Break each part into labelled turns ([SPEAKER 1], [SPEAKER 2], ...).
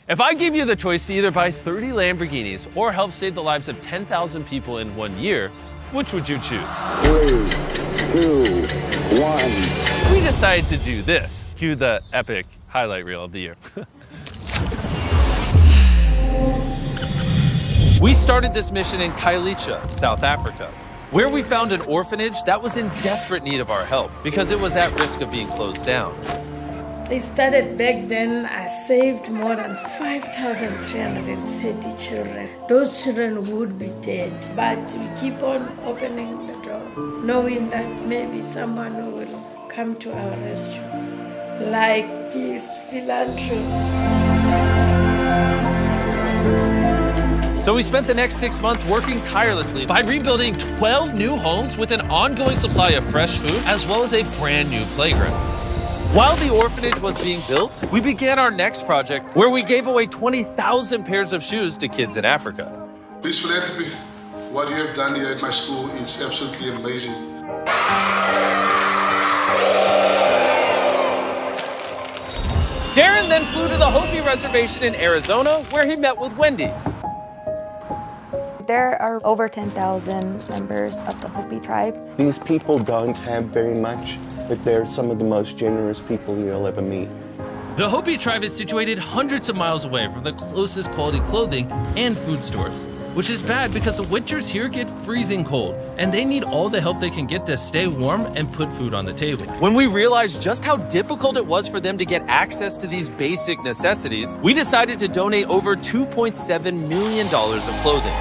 [SPEAKER 1] If I gave you the choice to either buy 30 Lamborghinis or help save the lives of 10,000 people in 1 year, which would you choose?
[SPEAKER 2] 3, 2, 1.
[SPEAKER 1] We decided to do this. Cue the epic highlight reel of the year. We started this mission in Kailicha, South Africa, where we found an orphanage that was in desperate need of our help because it was at risk of being closed down.
[SPEAKER 3] They started back then. I saved more than 5,330 children. Those children would be dead. But we keep on opening the doors, knowing that maybe someone will come to our rescue. Like peace, philanthropy.
[SPEAKER 1] So we spent the next 6 months working tirelessly by rebuilding 12 new homes with an ongoing supply of fresh food, as well as a brand new playground. While the orphanage was being built, we began our next project where we gave away 20,000 pairs of shoes to kids in Africa.
[SPEAKER 4] Please philanthropy, what you have done here at my school is absolutely amazing.
[SPEAKER 1] Darren then flew to the Hopi Reservation in Arizona, where he met with Wendy.
[SPEAKER 5] There are over 10,000 members of the Hopi tribe.
[SPEAKER 6] These people don't have very much, but they're some of the most generous people you'll ever meet.
[SPEAKER 1] The Hopi tribe is situated hundreds of miles away from the closest quality clothing and food stores, which is bad because the winters here get freezing cold, and they need all the help they can get to stay warm and put food on the table. When we realized just how difficult it was for them to get access to these basic necessities, we decided to donate over $2.7 million of clothing.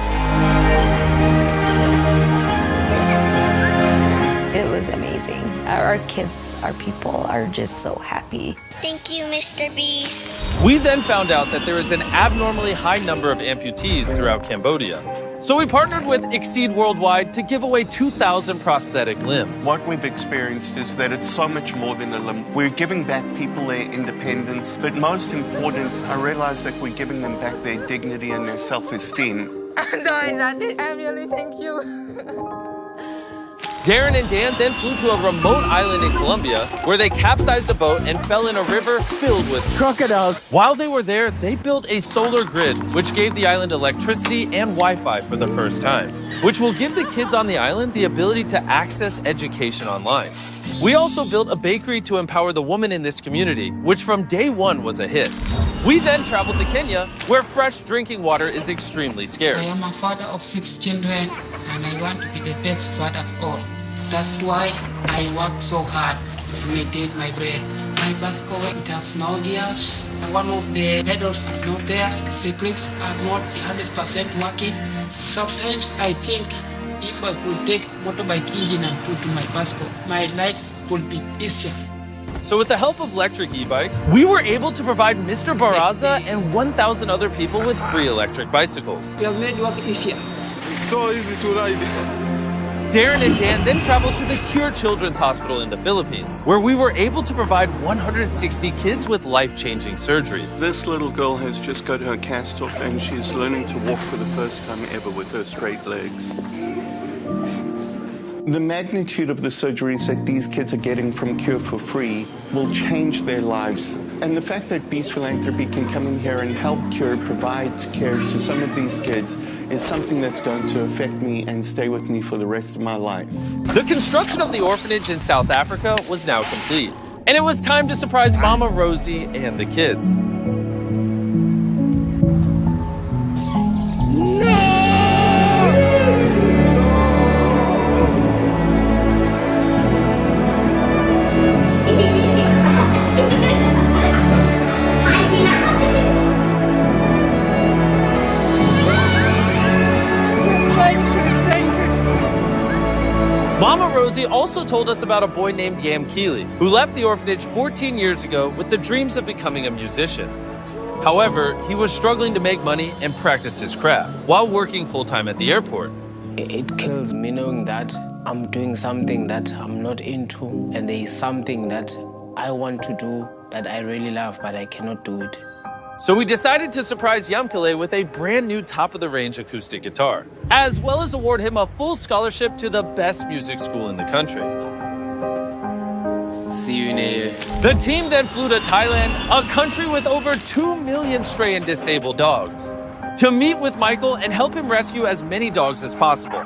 [SPEAKER 5] It was amazing. Our kids, our people are just so happy.
[SPEAKER 7] Thank you, Mr. Beast.
[SPEAKER 1] We then found out that there is an abnormally high number of amputees throughout Cambodia. So we partnered with Exceed Worldwide to give away 2,000 prosthetic limbs.
[SPEAKER 6] What we've experienced is that it's so much more than a limb. We're giving back people their independence, but most important, I realize that we're giving them back their dignity and their self-esteem.
[SPEAKER 8] I really thank you.
[SPEAKER 1] Darren and Dan then flew to a remote island in Colombia where they capsized a boat and fell in a river filled with crocodiles. While they were there, they built a solar grid which gave the island electricity and Wi-Fi for the first time, which will give the kids on the island the ability to access education online. We also built a bakery to empower the women in this community, which from day one was a hit. We then traveled to Kenya, where fresh drinking water is extremely scarce.
[SPEAKER 9] I am a father of 6 children, and I want to be the best father of all. That's why I work so hard to maintain my bread. My bicycle, it has no gears. One of the pedals is not there. The brakes are not 100% working. Sometimes I think if I could take motorbike engine and put to my bicycle, my life could be easier.
[SPEAKER 1] So with the help of electric e-bikes, we were able to provide Mr. Baraza and 1,000 other people with free electric bicycles.
[SPEAKER 9] We have made work easier.
[SPEAKER 4] It's so easy to ride.
[SPEAKER 1] Darren and Dan then traveled to the Cure Children's Hospital in the Philippines, where we were able to provide 160 kids with life-changing surgeries.
[SPEAKER 6] This little girl has just got her cast off and she's learning to walk for the first time ever with her straight legs. The magnitude of the surgeries that these kids are getting from Cure for free will change their lives. And the fact that Beast Philanthropy can come in here and help Cure provide care to some of these kids is something that's going to affect me and stay with me for the rest of my life.
[SPEAKER 1] The construction of the orphanage in South Africa was now complete, and it was time to surprise Mama Rosie and the kids. Mama Rosie also told us about a boy named Yam Keely, who left the orphanage 14 years ago with the dreams of becoming a musician. However, he was struggling to make money and practice his craft while working full-time at the airport.
[SPEAKER 10] It kills me knowing that I'm doing something that I'm not into, and there is something that I want to do that I really love, but I cannot do it.
[SPEAKER 1] So we decided to surprise Yamkele with a brand new top-of-the-range acoustic guitar, as well as award him a full scholarship to the best music school in the country.
[SPEAKER 10] See you in a year.
[SPEAKER 1] The team then flew to Thailand, a country with over 2 million stray and disabled dogs, to meet with Michael and help him rescue as many dogs as possible,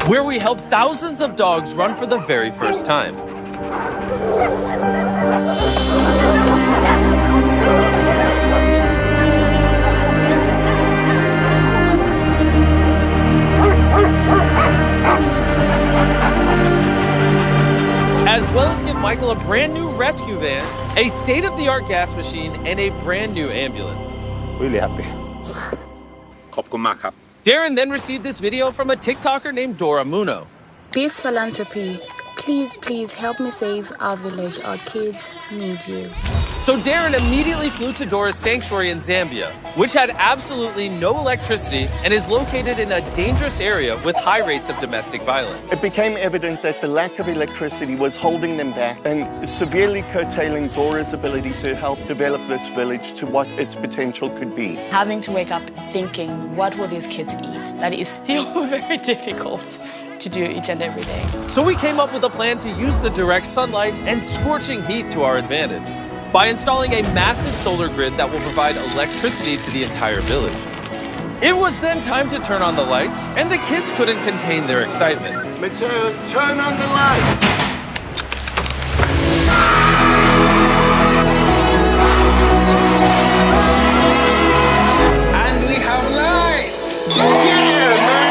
[SPEAKER 1] where we helped thousands of dogs run for the very first time. As well as give Michael a brand new rescue van, a state-of-the-art gas machine, and a brand new ambulance.
[SPEAKER 6] Really happy.
[SPEAKER 1] Darren then received this video from a TikToker named Dora Muno.
[SPEAKER 11] This philanthropy, please help me save our village. Our kids need you.
[SPEAKER 1] So Darren immediately flew to Dora's sanctuary in Zambia, which had absolutely no electricity and is located in a dangerous area with high rates of domestic violence.
[SPEAKER 6] It became evident that the lack of electricity was holding them back and severely curtailing Dora's ability to help develop this village to what its potential could be.
[SPEAKER 11] Having to wake up thinking, what will these kids eat? That is still very difficult to do each and every day.
[SPEAKER 1] So we came up with a plan to use the direct sunlight and scorching heat to our advantage by installing a massive solar grid that will provide electricity to the entire village. It was then time to turn on the lights, and the kids couldn't contain their excitement.
[SPEAKER 6] Mateo, turn on the lights!
[SPEAKER 10] And we have lights!
[SPEAKER 6] Yeah, man!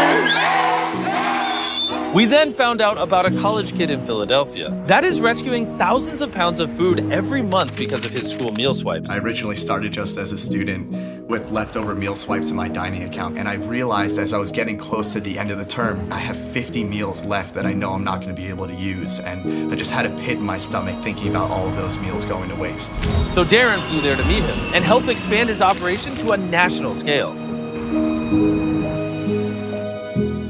[SPEAKER 1] We then found out about a college kid in Philadelphia that is rescuing thousands of pounds of food every month because of his school meal swipes.
[SPEAKER 12] I originally started just as a student with leftover meal swipes in my dining account, and I realized as I was getting close to the end of the term, I have 50 meals left that I know I'm not going to be able to use, and I just had a pit in my stomach thinking about all of those meals going to waste.
[SPEAKER 1] So Darren flew there to meet him and help expand his operation to a national scale.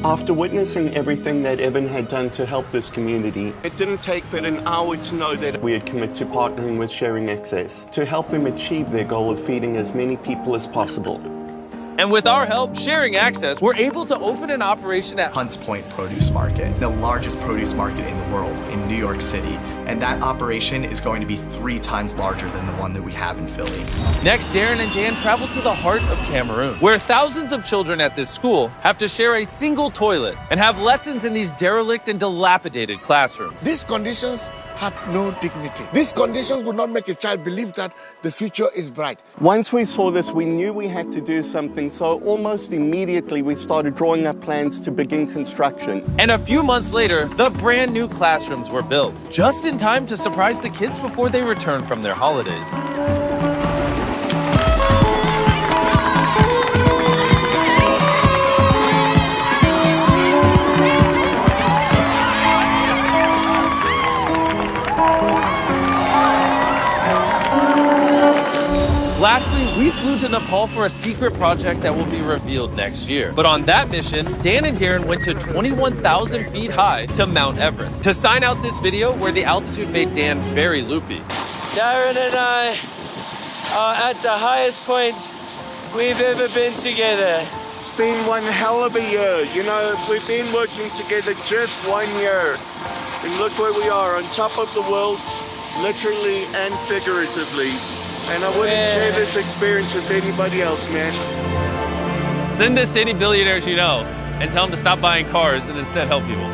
[SPEAKER 6] After witnessing everything that Evan had done to help this community, it didn't take but an hour to know that we had committed to partnering with Sharing Access to help them achieve their goal of feeding as many people as possible.
[SPEAKER 1] And with our help, Sharing Access, we're able to open an operation at
[SPEAKER 12] Hunts Point Produce Market, the largest produce market in the world in New York City. And that operation is going to be 3 times larger than the one that we have in Philly.
[SPEAKER 1] Next, Darren and Dan traveled to the heart of Cameroon, where thousands of children at this school have to share a single toilet and have lessons in these derelict and dilapidated classrooms.
[SPEAKER 13] These conditions had no dignity. These conditions would not make a child believe that the future is bright.
[SPEAKER 6] Once we saw this, we knew we had to do something, so almost immediately we started drawing up plans to begin construction.
[SPEAKER 1] And a few months later, the brand new classrooms were built, just in time to surprise the kids before they returned from their holidays. Lastly, we flew to Nepal for a secret project that will be revealed next year. But on that mission, Dan and Darren went to 21,000 feet high to Mount Everest to sign out this video where the altitude made Dan very loopy. Darren and I are at the highest point we've ever been together.
[SPEAKER 6] It's been one hell of a year. You know, we've been working together just 1 year. And look where we are, on top of the world, literally and figuratively. And I wouldn't share this experience with anybody else, man.
[SPEAKER 1] Send this to any billionaires you know and tell them to stop buying cars and instead help people.